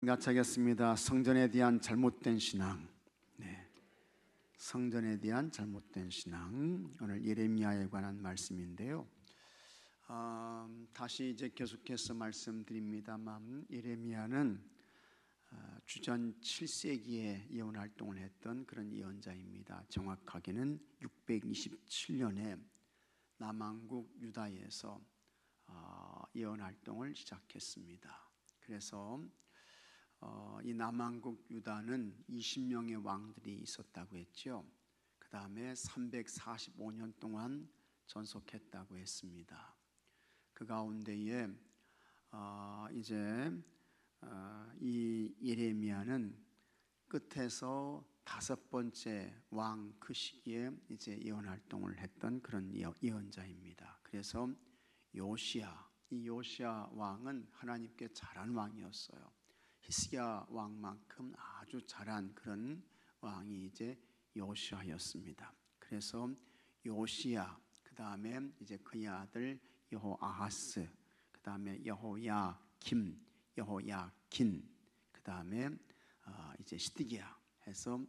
차겠습니다. 성전에 대한 잘못된 신앙. 성전에 대한 잘못된 신앙. 오늘 예레미야에 관한 말씀인데요. 다시 이제 계속해서 말씀드립니다만, 예레미야는 주전 7세기에 예언 활동을 했던 그런 예언자입니다. 정확하게는 627년에 남왕국 유다에서 예언 활동을 시작했습니다. 그래서 이 남왕국 유다는 20명의 왕들이 있었다고 했죠. 그 다음에 345년 동안 전속했다고 했습니다. 그 가운데에 이 예레미야는 끝에서 5번째 왕 그 시기에 이제 예언 활동을 했던 그런 예언자입니다. 그래서 이 요시야 왕은 하나님께 잘한 왕이었어요. 히스기야 왕만큼 아주 잘한 그런 왕이 이제 요시야였습니다. 그래서 요시야, 그 다음에 이제 그의 아들 여호아하스, 그 다음에 여호야김, 여호야긴, 그 다음에 이제 시드기야 해서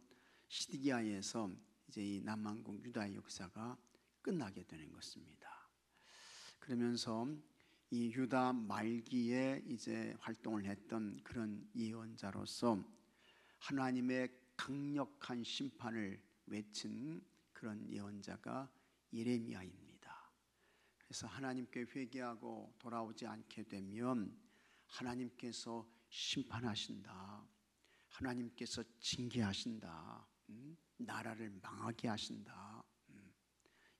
시드기야에서 이제 이 남왕국 유다의 역사가 끝나게 되는 것입니다. 그러면서 이 유다 말기에 이제 활동을 했던 그런 예언자로서 하나님의 강력한 심판을 외친 그런 예언자가 예레미야입니다. 그래서 하나님께 회개하고 돌아오지 않게 되면 하나님께서 심판하신다, 하나님께서 징계하신다, 나라를 망하게 하신다,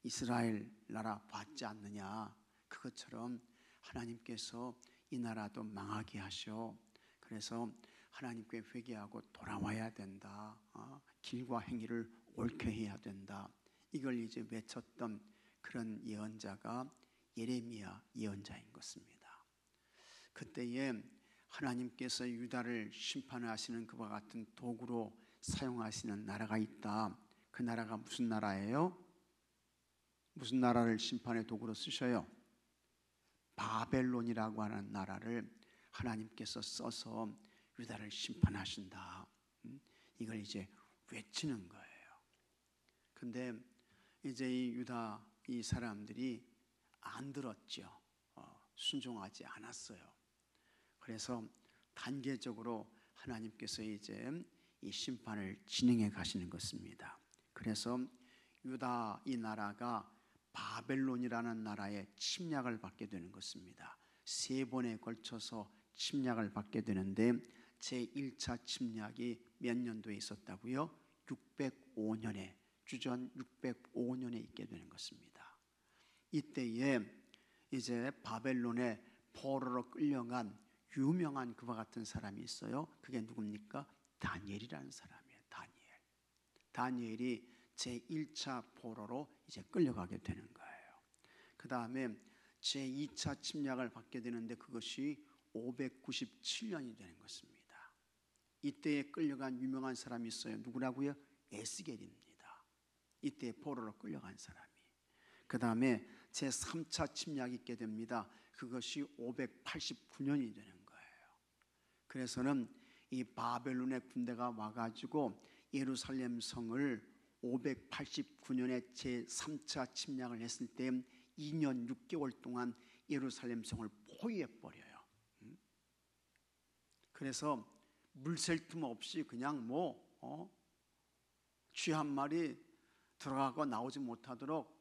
이스라엘 나라 봤지 않느냐, 그것처럼 하나님께서 이 나라도 망하게 하셔. 그래서 하나님께 회개하고 돌아와야 된다. 길과 행위를 옳게 해야 된다. 이걸 이제 외쳤던 그런 예언자가 예레미야 예언자인 것입니다. 그때에 하나님께서 유다를 심판하시는 그와 같은 도구로 사용하시는 나라가 있다. 그 나라가 무슨 나라예요? 무슨 나라를 심판의 도구로 쓰셔요? 바벨론이라고 하는 나라를 하나님께서 써서 유다를 심판하신다. 이걸 이제 외치는 거예요. 근데 이제 이 유다 이 사람들이 안 들었죠. 순종하지 않았어요. 그래서 단계적으로 하나님께서 이제 이 심판을 진행해 가시는 것입니다. 그래서 유다 이 나라가 바벨론이라는 나라에 침략을 받게 되는 것입니다. 3번에 걸쳐서 침략을 받게 되는데 제1차 침략이 몇 년도에 있었다고요? 605년에, 주전 605년에 있게 되는 것입니다. 이때에 이제 바벨론에 포로로 끌려간 유명한 그와 같은 사람이 있어요. 그게 누굽니까? 다니엘이라는 사람이에요. 다니엘이 제1차 포로로 이제 끌려가게 되는 거예요. 그 다음에 제2차 침략을 받게 되는데 그것이 597년이 되는 것입니다. 이때에 끌려간 유명한 사람이 있어요. 누구라고요? 에스겔입니다. 이때 포로로 끌려간 사람이. 그 다음에 제3차 침략이 있게 됩니다. 그것이 589년이 되는 거예요. 그래서는 이 바벨론의 군대가 와가지고 예루살렘 성을 589년에 제3차 침략을 했을 때 2년 6개월 동안 예루살렘 성을 포위해버려요. 그래서 물샐 틈 없이 그냥 쥐 한 마리 들어가고 나오지 못하도록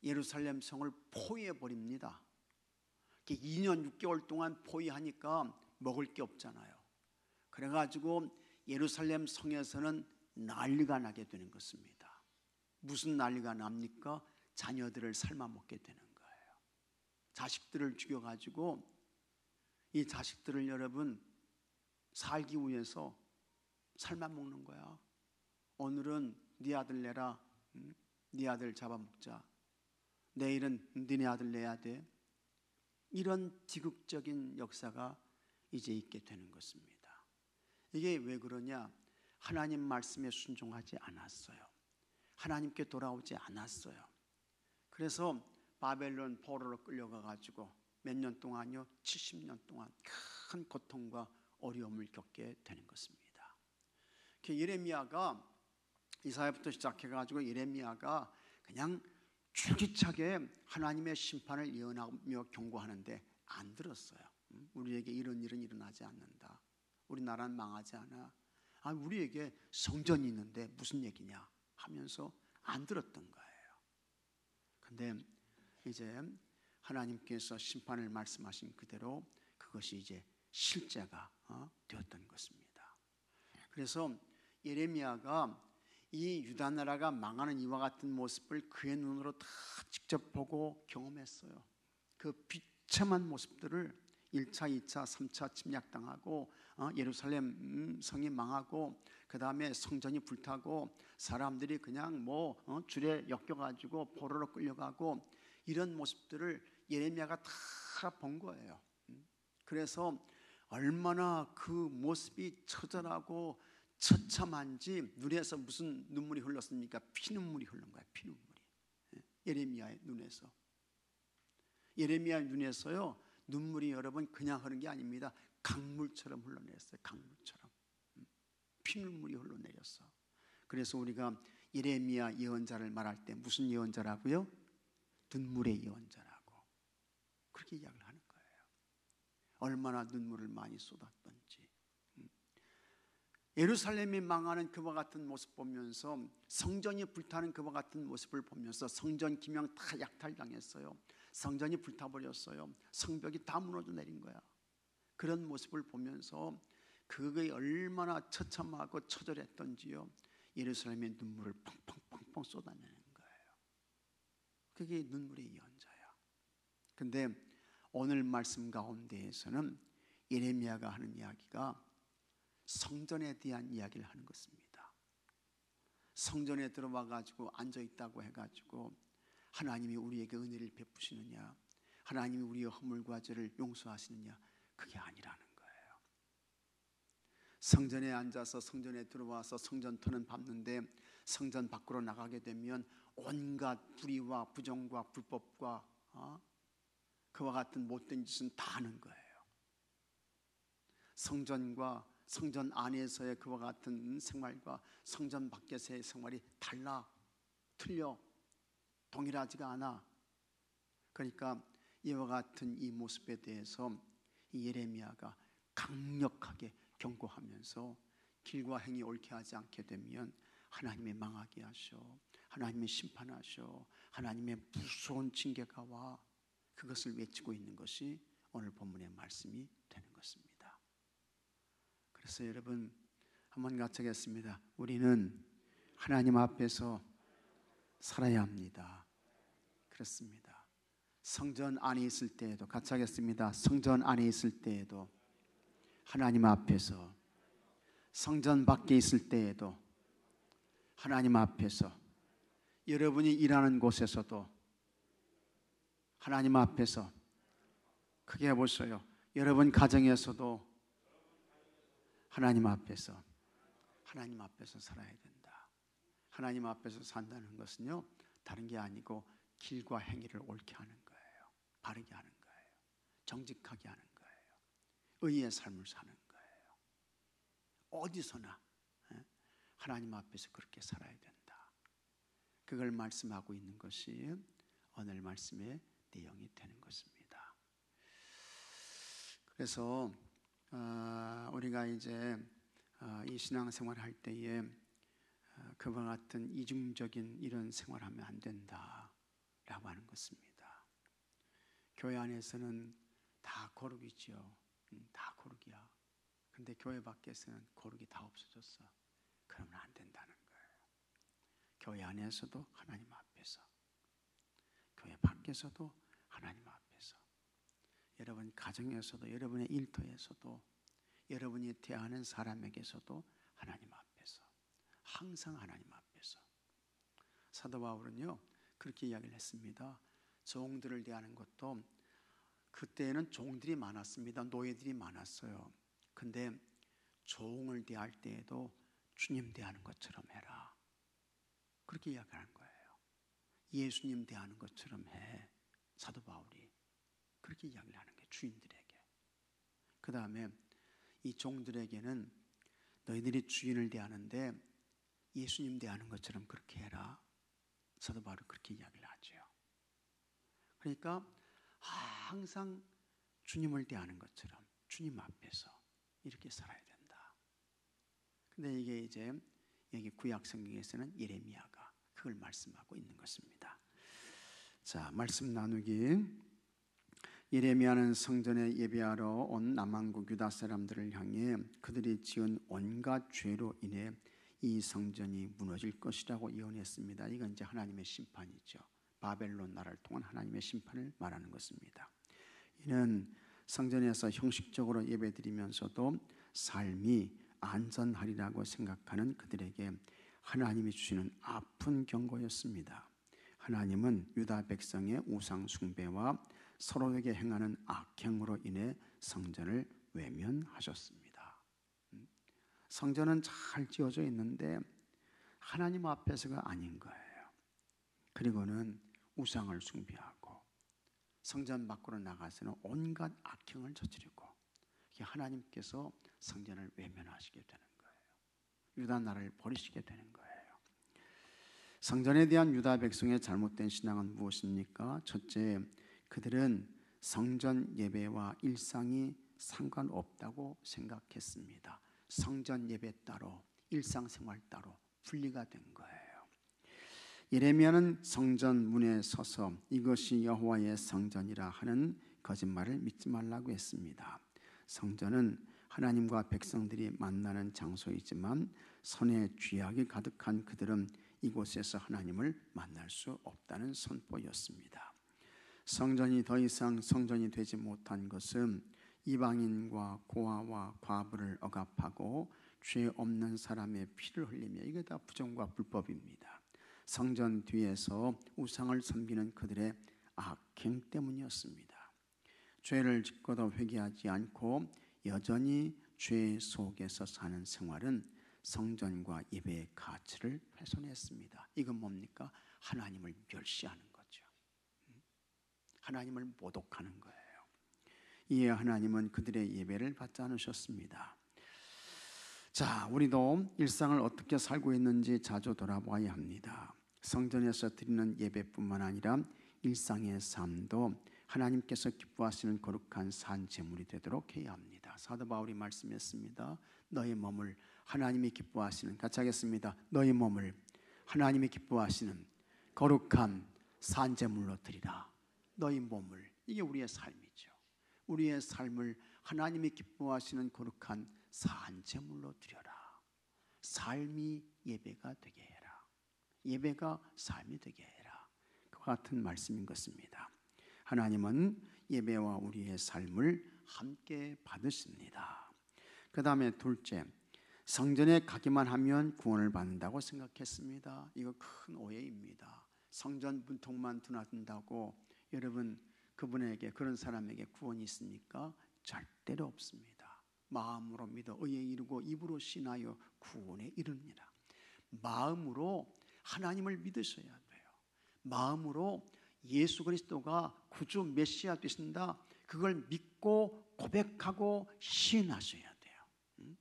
예루살렘 성을 포위해버립니다. 2년 6개월 동안 포위하니까 먹을 게 없잖아요. 그래가지고 예루살렘 성에서는 난리가 나게 되는 것입니다. 무슨 난리가 납니까? 자녀들을 삶아 먹게 되는 거예요. 자식들을 죽여가지고 이 자식들을 여러분 살기 위해서 삶아 먹는 거야. 오늘은 네 아들 내라, 네 아들 잡아먹자. 내일은 너네 아들 내야 돼. 이런 비극적인 역사가 이제 있게 되는 것입니다. 이게 왜 그러냐? 하나님 말씀에 순종하지 않았어요. 하나님께 돌아오지 않았어요. 그래서 바벨론 포로로 끌려가 가지고 몇 년 동안요? 70년 동안 큰 고통과 어려움을 겪게 되는 것입니다. 예레미야가 이사야부터 시작해가지고 예레미야가 그냥 줄기차게 하나님의 심판을 예언하며 경고하는데 안 들었어요. 우리에게 이런 일은 일어나지 않는다. 우리나라는 망하지 않아. 우리에게 성전이 있는데 무슨 얘기냐 하면서 안 들었던 거예요. 근데 이제 하나님께서 심판을 말씀하신 그대로 그것이 이제 실제가 되었던 것입니다. 그래서 예레미야가 이 유다 나라가 망하는 이와 같은 모습을 그의 눈으로 다 직접 보고 경험했어요. 그 비참한 모습들을 1차, 2차, 3차 침략당하고 예루살렘 성이 망하고 그 다음에 성전이 불타고 사람들이 그냥 줄에 엮여가지고 포로로 끌려가고 이런 모습들을 예레미야가 다 본 거예요. 그래서 얼마나 그 모습이 처절하고 처참한지 눈에서 무슨 눈물이 흘렀습니까? 피눈물이 흐른 거예요. 피눈물이. 예레미야의 눈에서. 예레미야의 눈에서요 눈물이 여러분 그냥 흐른 게 아닙니다. 강물처럼 흘러내렸어요. 강물처럼. 피눈물이 흘러내렸어. 그래서 우리가 예레미야 예언자를 말할 때 무슨 예언자라고요? 눈물의 예언자라고 그렇게 이야기를 하는 거예요. 얼마나 눈물을 많이 쏟았던지. 예루살렘이 망하는 그와 같은 모습 보면서 성전이 불타는 그와 같은 모습을 보면서 성전 기명 다 약탈당했어요. 성전이 불타버렸어요. 성벽이 다 무너져 내린 거야. 그런 모습을 보면서 그게 얼마나 처참하고 처절했던지요. 예루살렘의 눈물을 펑펑펑펑 쏟아내는 거예요. 그게 눈물의 예언자야. 근데 오늘 말씀 가운데에서는 예레미야가 하는 이야기가 성전에 대한 이야기를 하는 것입니다. 성전에 들어와 가지고 앉아 있다고 해가지고 하나님이 우리에게 은혜를 베푸시느냐, 하나님이 우리의 허물과 죄를 용서하시느냐, 그게 아니라는 거예요. 성전에 앉아서 성전에 들어와서 성전터는 밟는데 성전 밖으로 나가게 되면 온갖 불의와 부정과 불법과 그와 같은 못된 짓은 다 하는 거예요. 성전과 성전 안에서의 그와 같은 생활과 성전 밖에서의 생활이 달라, 틀려, 동일하지가 않아. 그러니까 이와 같은 이 모습에 대해서 이 예레미야가 강력하게 경고하면서 길과 행위 옳게 하지 않게 되면 하나님의 망하게 하셔, 하나님의 심판하셔, 하나님의 무서운 징계가 와, 그것을 외치고 있는 것이 오늘 본문의 말씀이 되는 것입니다. 그래서 여러분 한번 같이 하겠습니다. 우리는 하나님 앞에서 살아야 합니다. 그렇습니다. 성전 안에 있을 때에도 같이 하겠습니다. 성전 안에 있을 때에도 하나님 앞에서, 성전 밖에 있을 때에도 하나님 앞에서, 여러분이 일하는 곳에서도 하나님 앞에서, 크게 해보세요. 여러분 가정에서도 하나님 앞에서 살아야 된다. 하나님 앞에서 산다는 것은요 다른 게 아니고 길과 행위를 옳게 하는 거예요. 바르게 하는 거예요. 정직하게 하는 거예요. 의의 삶을 사는 거예요. 어디서나 하나님 앞에서 그렇게 살아야 된다. 그걸 말씀하고 있는 것이 오늘 말씀의 내용이 되는 것입니다. 그래서 우리가 이제 이 신앙생활 할 때에 그와 같은 이중적인 이런 생활하면 안 된다라고 하는 것입니다. 교회 안에서는 다 거룩이지요. 다 거룩이야. 근데 교회 밖에서는 거룩이 다 없어졌어. 그러면 안 된다는 거예요. 교회 안에서도 하나님 앞에서, 교회 밖에서도 하나님 앞에서, 여러분 가정에서도, 여러분의 일터에서도, 여러분이 대하는 사람에게서도 하나님 앞에서, 항상 하나님 앞에서. 사도 바울은요 그렇게 이야기를 했습니다. 종들을 대하는 것도, 그때는 종들이 많았습니다. 노예들이 많았어요. 근데 종을 대할 때에도 주님 대하는 것처럼 해라. 그렇게 이야기하는 거예요. 예수님 대하는 것처럼 해. 사도 바울이 그렇게 이야기를 하는 거예요. 주인들에게. 그 다음에 이 종들에게는 너희들이 주인을 대하는데 예수님 대하는 것처럼 그렇게 해라. 사도 바울은 그렇게 이야기를 하죠. 그러니까 항상 주님을 대하는 것처럼 주님 앞에서 이렇게 살아야 된다. 근데 이게 이제 여기 구약 성경에서는 예레미야가 그걸 말씀하고 있는 것입니다. 자, 말씀 나누기. 예레미야는 성전에 예배하러 온 남한국 유다 사람들을 향해 그들이 지은 온갖 죄로 인해 이 성전이 무너질 것이라고 예언했습니다. 이건 이제 하나님의 심판이죠. 바벨론 나라를 통한 하나님의 심판을 말하는 것입니다. 이는 성전에서 형식적으로 예배드리면서도 삶이 안전하리라고 생각하는 그들에게 하나님이 주시는 아픈 경고였습니다. 하나님은 유다 백성의 우상 숭배와 서로에게 행하는 악행으로 인해 성전을 외면하셨습니다. 성전은 잘 지어져 있는데 하나님 앞에서가 아닌 거예요. 그리고는 우상을 숭배하고 성전 밖으로 나가서는 온갖 악행을 저지르고 하나님께서 성전을 외면하시게 되는 거예요. 유다 나라를 버리시게 되는 거예요. 성전에 대한 유다 백성의 잘못된 신앙은 무엇입니까? 첫째, 그들은 성전 예배와 일상이 상관없다고 생각했습니다. 성전 예배 따로 일상생활 따로 분리가 된 거예요. 예레미야는 성전 문에 서서 이것이 여호와의 성전이라 하는 거짓말을 믿지 말라고 했습니다. 성전은 하나님과 백성들이 만나는 장소이지만 선의 죄악이 가득한 그들은 이곳에서 하나님을 만날 수 없다는 선포였습니다. 성전이 더 이상 성전이 되지 못한 것은 이방인과 고아와 과부를 억압하고 죄 없는 사람의 피를 흘리며 이게 다 부정과 불법입니다. 성전 뒤에서 우상을 섬기는 그들의 악행 때문이었습니다. 죄를 짓고도 회개하지 않고 여전히 죄 속에서 사는 생활은 성전과 예배의 가치를 훼손했습니다. 이건 뭡니까? 하나님을 멸시하는 거죠. 하나님을 모독하는 거예요. 이에 하나님은 그들의 예배를 받지 않으셨습니다. 자, 우리도 일상을 어떻게 살고 있는지 자주 돌아봐야 합니다. 성전에서 드리는 예배뿐만 아니라 일상의 삶도 하나님께서 기뻐하시는 거룩한 산 제물이 되도록 해야 합니다. 사도 바울이 말씀했습니다. 너희 몸을 하나님이 기뻐하시는, 같이 하겠습니다. 너희 몸을 하나님이 기뻐하시는 거룩한 산 제물로 드리라. 너희 몸을, 이게 우리의 삶이죠. 우리의 삶을 하나님이 기뻐하시는 거룩한 산 제물로 드려라. 삶이 예배가 되게 해라. 예배가 삶이 되게 해라. 그와 같은 말씀인 것입니다. 하나님은 예배와 우리의 삶을 함께 받으십니다. 그 다음에 둘째, 성전에 가기만 하면 구원을 받는다고 생각했습니다. 이거 큰 오해입니다. 성전 문턱만 드나든다고 여러분 그분에게, 그런 사람에게 구원이 있습니까? 절대로 없습니다. 마음으로 믿어 의에 이르고 입으로 신하여 구원에 이릅니다. 마음으로 하나님을 믿으셔야 돼요. 마음으로 예수 그리스도가 구주 메시아 되신다, 그걸 믿고 고백하고 시인하셔야 돼요.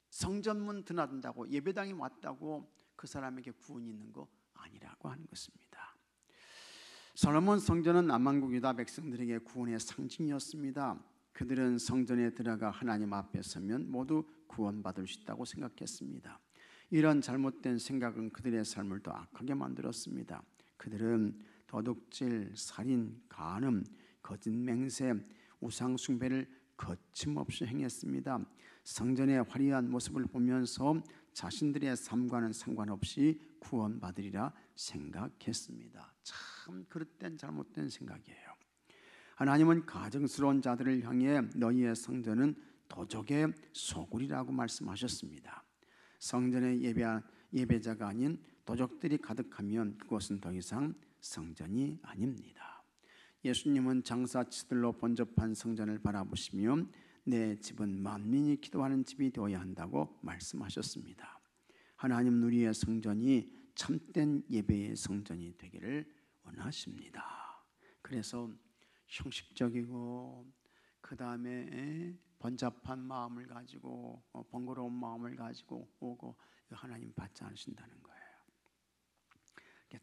성전문 드나든다고, 예배당에 왔다고 그 사람에게 구원이 있는 거 아니라고 하는 것입니다. 솔로몬 성전은 남한국 유다 백성들에게 구원의 상징이었습니다. 그들은 성전에 들어가 하나님 앞에 서면 모두 구원받을 수 있다고 생각했습니다. 이런 잘못된 생각은 그들의 삶을 더 악하게 만들었습니다. 그들은 도둑질, 살인, 간음, 거짓 맹세, 우상 숭배를 거침없이 행했습니다. 성전의 화려한 모습을 보면서 자신들의 삶과는 상관없이 구원받으리라 생각했습니다. 참 그릇된 잘못된 생각이에요. 하나님은 가증스러운 자들을 향해 너희의 성전은 도적의 소굴이라고 말씀하셨습니다. 성전의 예배자가 아닌 도적들이 가득하면 그것은 더 이상 성전이 아닙니다. 예수님은 장사치들로 번잡한 성전을 바라보시며 내 집은 만민이 기도하는 집이 되어야 한다고 말씀하셨습니다. 하나님 우리의 성전이 참된 예배의 성전이 되기를 원하십니다. 그래서 형식적이고 그 다음에 번잡한 마음을 가지고 번거로운 마음을 가지고 오고 하나님 받지 않으신다는 거예요.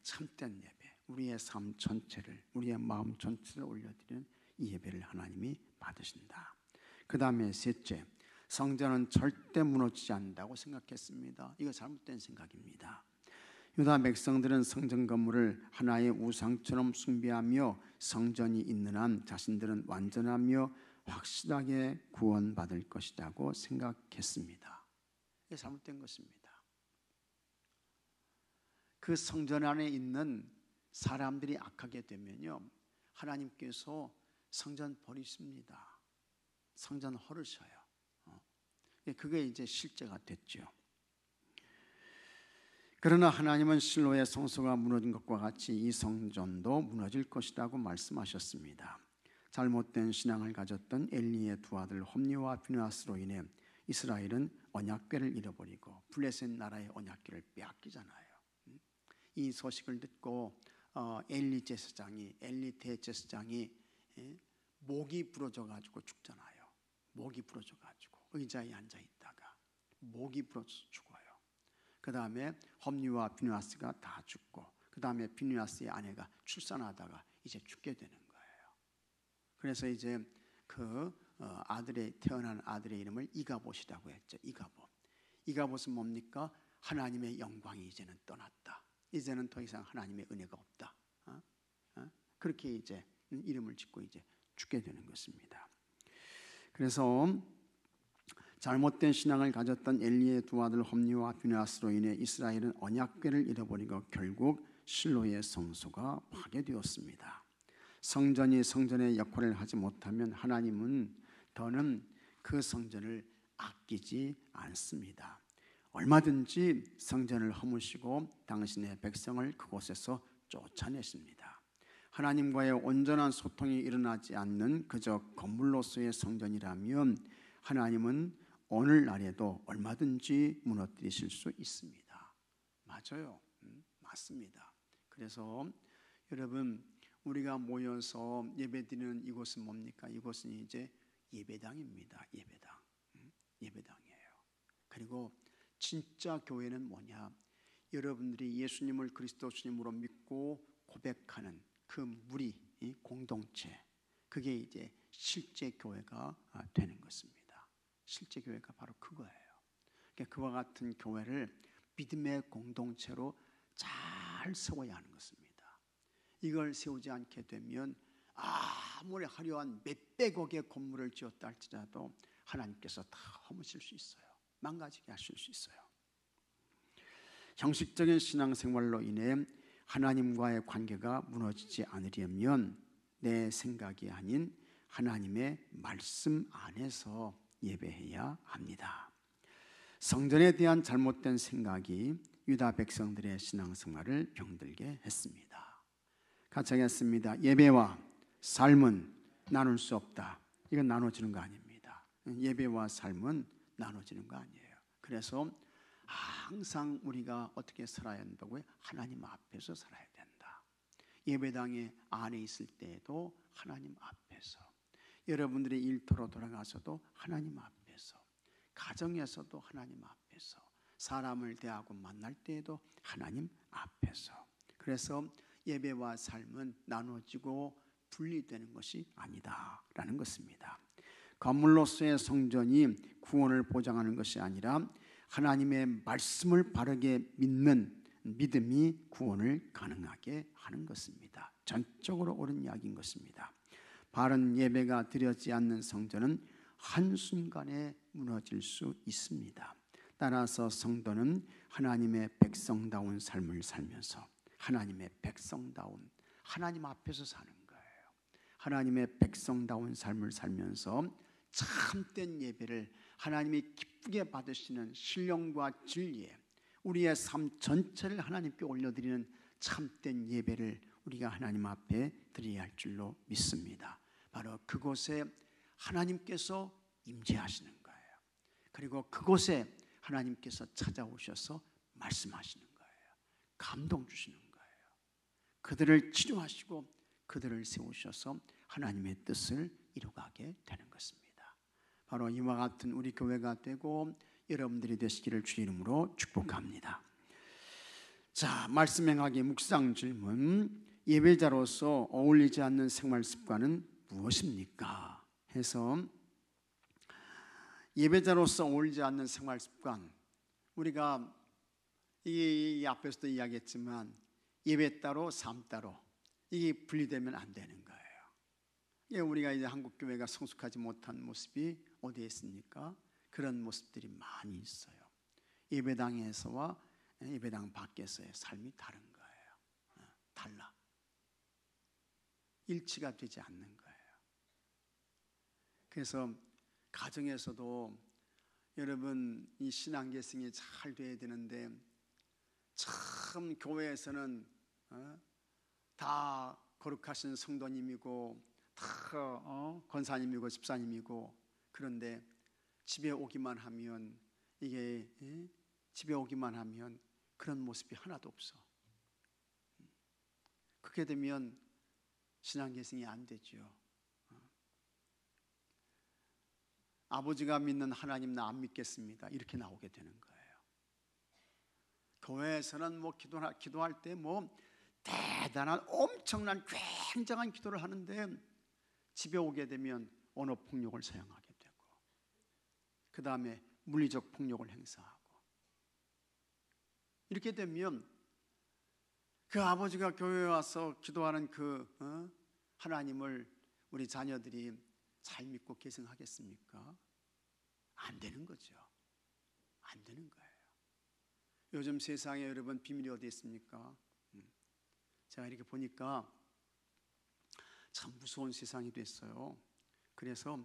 참된 예배, 우리의 삶 전체를, 우리의 마음 전체를 올려드리는 이 예배를 하나님이 받으신다. 그 다음에 셋째, 성전은 절대 무너지지 않는다고 생각했습니다. 이거 잘못된 생각입니다. 유다 백성들은 성전 건물을 하나의 우상처럼 숭배하며 성전이 있는 한 자신들은 완전하며 확실하게 구원받을 것이라고 생각했습니다. 이게 잘못된 것입니다. 그 성전 안에 있는 사람들이 악하게 되면요, 하나님께서 성전 버리십니다. 성전 헐으셔요. 그게 이제 실제가 됐죠. 그러나 하나님은 실로의 성소가 무너진 것과 같이 이 성전도 무너질 것이라고 말씀하셨습니다. 잘못된 신앙을 가졌던 엘리의 두 아들 홈니와 비느하스로 인해 이스라엘은 언약궤를 잃어버리고 블레셋 나라의 언약궤를 빼앗기잖아요. 이 소식을 듣고 엘리 대제사장이 목이 부러져 가지고 죽잖아요. 목이 부러져 가지고 의자에 앉아 있다가 목이 부러져서 죽어요. 그 다음에 홈니와 비느하스가 다 죽고, 그 다음에 비느하스의 아내가 출산하다가 이제 죽게 되는 거예요. 그래서 이제 그 태어난 아들의 이름을 이가봇이라고 했죠. 이가봇은 뭡니까? 하나님의 영광이 이제는 떠났다. 이제는 더 이상 하나님의 은혜가 없다. 그렇게 이제 이름을 짓고 이제 죽게 되는 것입니다. 그래서 잘못된 신앙을 가졌던 엘리의 두 아들 홈니와 비느하스로 인해 이스라엘은 언약궤를 잃어버리고 결국 실로의 성소가 파괴되었습니다. 성전이 성전의 역할을 하지 못하면 하나님은 더는 그 성전을 아끼지 않습니다. 얼마든지 성전을 허무시고 당신의 백성을 그곳에서 쫓아내십니다. 하나님과의 온전한 소통이 일어나지 않는 그저 건물로서의 성전이라면 하나님은 오늘날에도 얼마든지 무너뜨리실 수 있습니다. 맞아요. 맞습니다. 그래서 여러분, 우리가 모여서 예배드리는 이곳은 뭡니까? 이곳은 이제 예배당입니다. 예배당이에요. 그리고 진짜 교회는 뭐냐? 여러분들이 예수님을 그리스도 주님으로 믿고 고백하는 그 무리, 공동체, 그게 이제 실제 교회가 되는 것입니다. 실제 교회가 바로 그거예요. 그러니까 그와 같은 교회를 믿음의 공동체로 잘 세워야 하는 것입니다. 이걸 세우지 않게 되면 아무리 화려한 몇백억의 건물을 지었다 할지라도 하나님께서 다 허무실 수 있어요. 망가지게 하실 수 있어요. 형식적인 신앙생활로 인해 하나님과의 관계가 무너지지 않으려면 내 생각이 아닌 하나님의 말씀 안에서 예배해야 합니다. 성전에 대한 잘못된 생각이 유다 백성들의 신앙생활을 병들게 했습니다. 같이 하겠습니다. 예배와 삶은 나눌 수 없다. 이건 나눠지는 거 아닙니다. 예배와 삶은 나눠지는 거 아니에요. 그래서 항상 우리가 어떻게 살아야 한다고요? 하나님 앞에서 살아야 된다. 예배당에 안에 있을 때에도 하나님 앞에서, 여러분들이 일터로 돌아가서도 하나님 앞에서, 가정에서도 하나님 앞에서, 사람을 대하고 만날 때에도 하나님 앞에서. 그래서 예배와 삶은 나눠지고 분리되는 것이 아니다라는 것입니다. 건물로서의 성전이 구원을 보장하는 것이 아니라 하나님의 말씀을 바르게 믿는 믿음이 구원을 가능하게 하는 것입니다. 전적으로 옳은 이야기인 것입니다. 바른 예배가 드려지지 않는 성전은 한순간에 무너질 수 있습니다. 따라서 성도는 하나님의 백성다운 삶을 살면서 하나님의 백성다운, 하나님 앞에서 사는 거예요. 하나님의 백성다운 삶을 살면서 참된 예배를 하나님이 기쁘게 받으시는 신령과 진리에 우리의 삶 전체를 하나님께 올려드리는 참된 예배를 우리가 하나님 앞에 드려야 할 줄로 믿습니다. 바로 그곳에 하나님께서 임재하시는 거예요. 그리고 그곳에 하나님께서 찾아오셔서 말씀하시는 거예요. 감동 주시는 거예요. 그들을 치료하시고 그들을 세우셔서 하나님의 뜻을 이루가게 되는 것입니다. 바로 이와 같은 우리 교회가 되고 여러분들이 되시기를 주의 이름으로 축복합니다. 자, 말씀 행하기 묵상 질문. 예배자로서 어울리지 않는 생활 습관은 무엇입니까? 해서 예배자로서 어울리지 않는 생활 습관, 우리가 이 앞에서도 이야기했지만 예배 따로 삶 따로 이게 분리되면 안 되는 거예요. 우리가 이제 한국 교회가 성숙하지 못한 모습이 어디에 있습니까? 그런 모습들이 많이 있어요. 예배당에서와 예배당 밖에서의 삶이 다른 거예요. 달라. 일치가 되지 않는 거예요. 그래서 가정에서도 여러분 이 신앙 계승이 잘 돼야 되는데 참 교회에서는 다 거룩하신 성도님이고 다 권사님이고 집사님이고, 그런데 집에 오기만 하면 집에 오기만 하면 그런 모습이 하나도 없어. 그렇게 되면 신앙 계승이 안 되죠. 아버지가 믿는 하나님 나 안 믿겠습니다. 이렇게 나오게 되는 거예요. 교회에서는 기도할 때 대단한 엄청난 굉장한 기도를 하는데 집에 오게 되면 언어 폭력을 사용하게 되고, 그 다음에 물리적 폭력을 행사하고, 이렇게 되면 그 아버지가 교회에 와서 기도하는 그 하나님을 우리 자녀들이 잘 믿고 계승하겠습니까? 안 되는 거죠. 안 되는 거예요. 요즘 세상에 여러분 비밀이 어디 있습니까? 제가 이렇게 보니까 참 무서운 세상이 됐어요. 그래서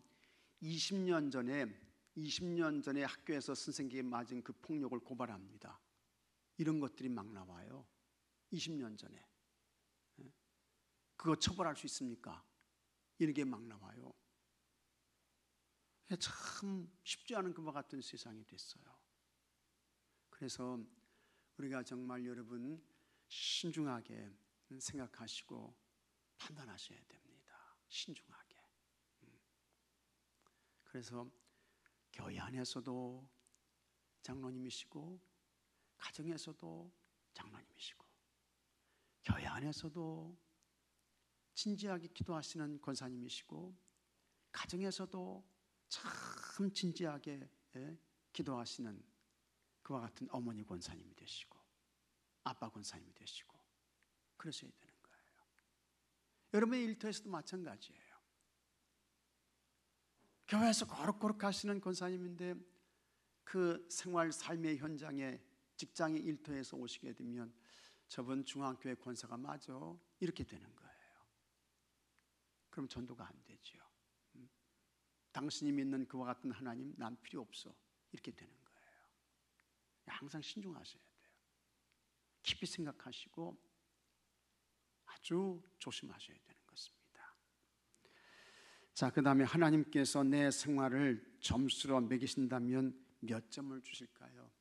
20년 전에 학교에서 선생님에게 맞은 그 폭력을 고발합니다. 이런 것들이 막 나와요. 20년 전에. 그거 처벌할 수 있습니까? 이런 게 막 나와요. 참 쉽지 않은 것과 같은 세상이 됐어요. 그래서 우리가 정말 여러분 신중하게 생각하시고 판단하셔야 됩니다. 신중하게. 그래서 교회 안에서도 장로님이시고 가정에서도 장로님이시고 교회 안에서도 진지하게 기도하시는 권사님이시고 가정에서도 참 진지하게 기도하시는 그와 같은 어머니 권사님이 되시고 아빠 권사님이 되시고 그러셔야 되는 거예요. 여러분의 일터에서도 마찬가지예요. 교회에서 거룩거룩 하시는 권사님인데 그 생활 삶의 현장에 직장의 일터에서 오시게 되면 저번 중앙교회 권사가 맞아? 이렇게 되는 거예요. 그럼 전도가 안 되죠. 당신이 믿는 그와 같은 하나님 난 필요 없어. 이렇게 되는 거예요. 항상 신중하셔야 돼요. 깊이 생각하시고 아주 조심하셔야 되는 것입니다. 자, 그 다음에 하나님께서 내 생활을 점수로 매기신다면 몇 점을 주실까요?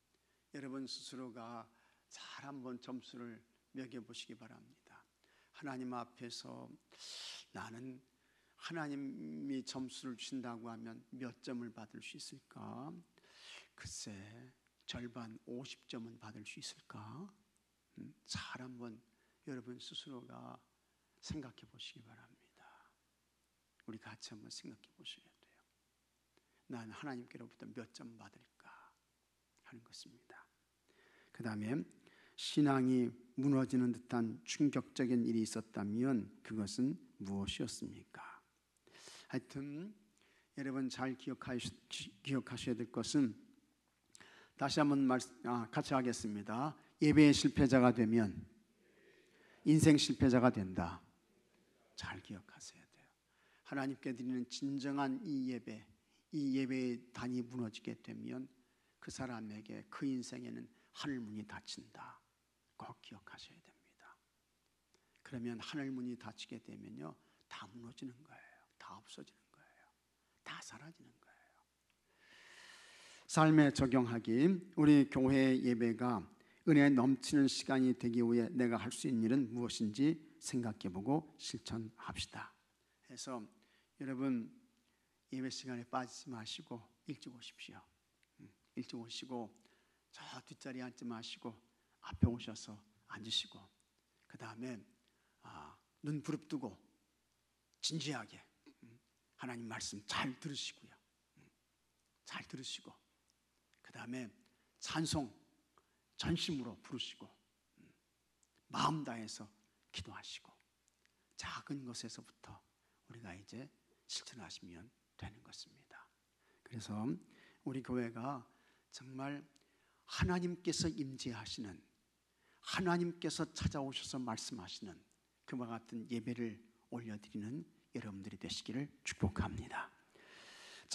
여러분 스스로가 잘 한번 점수를 매겨보시기 바랍니다. 하나님 앞에서 나는 하나님이 점수를 주신다고 하면 몇 점을 받을 수 있을까? 글쎄 절반 50점은 받을 수 있을까? 잘 한번 여러분 스스로가 생각해 보시기 바랍니다. 우리 같이 한번 생각해 보셔야 돼요. 난 하나님께로부터 몇 점 받을까 하는 것입니다. 그 다음에 신앙이 무너지는 듯한 충격적인 일이 있었다면 그것은 무엇이었습니까? 하여튼 여러분 잘 기억하셔야 될 것은 다시 한번 같이 하겠습니다. 예배의 실패자가 되면 인생 실패자가 된다. 잘 기억하셔야 돼요. 하나님께 드리는 진정한 이 예배의 단이 무너지게 되면 그 사람에게 그 인생에는 하늘문이 닫힌다. 꼭 기억하셔야 됩니다. 그러면 하늘문이 닫히게 되면요 다 무너지는 거예요. 다 없어지는 거예요. 다 사라지는 거예요. 삶에 적용하기, 우리 교회 예배가 은혜 넘치는 시간이 되기 위해 내가 할 수 있는 일은 무엇인지 생각해보고 실천합시다. 그래서 여러분 예배 시간에 빠지지 마시고 일찍 오십시오. 일찍 오시고 저 뒷자리에 앉지 마시고 앞에 오셔서 앉으시고, 그 다음에 눈 부릅뜨고 진지하게 하나님 말씀 잘 들으시고요. 잘 들으시고, 그 다음에 찬송 전심으로 부르시고 마음 다해서 기도하시고, 작은 것에서부터 우리가 이제 실천하시면 되는 것입니다. 그래서 우리 교회가 정말 하나님께서 임재하시는, 하나님께서 찾아오셔서 말씀하시는 그와 같은 예배를 올려드리는 여러분들이 되시기를 축복합니다.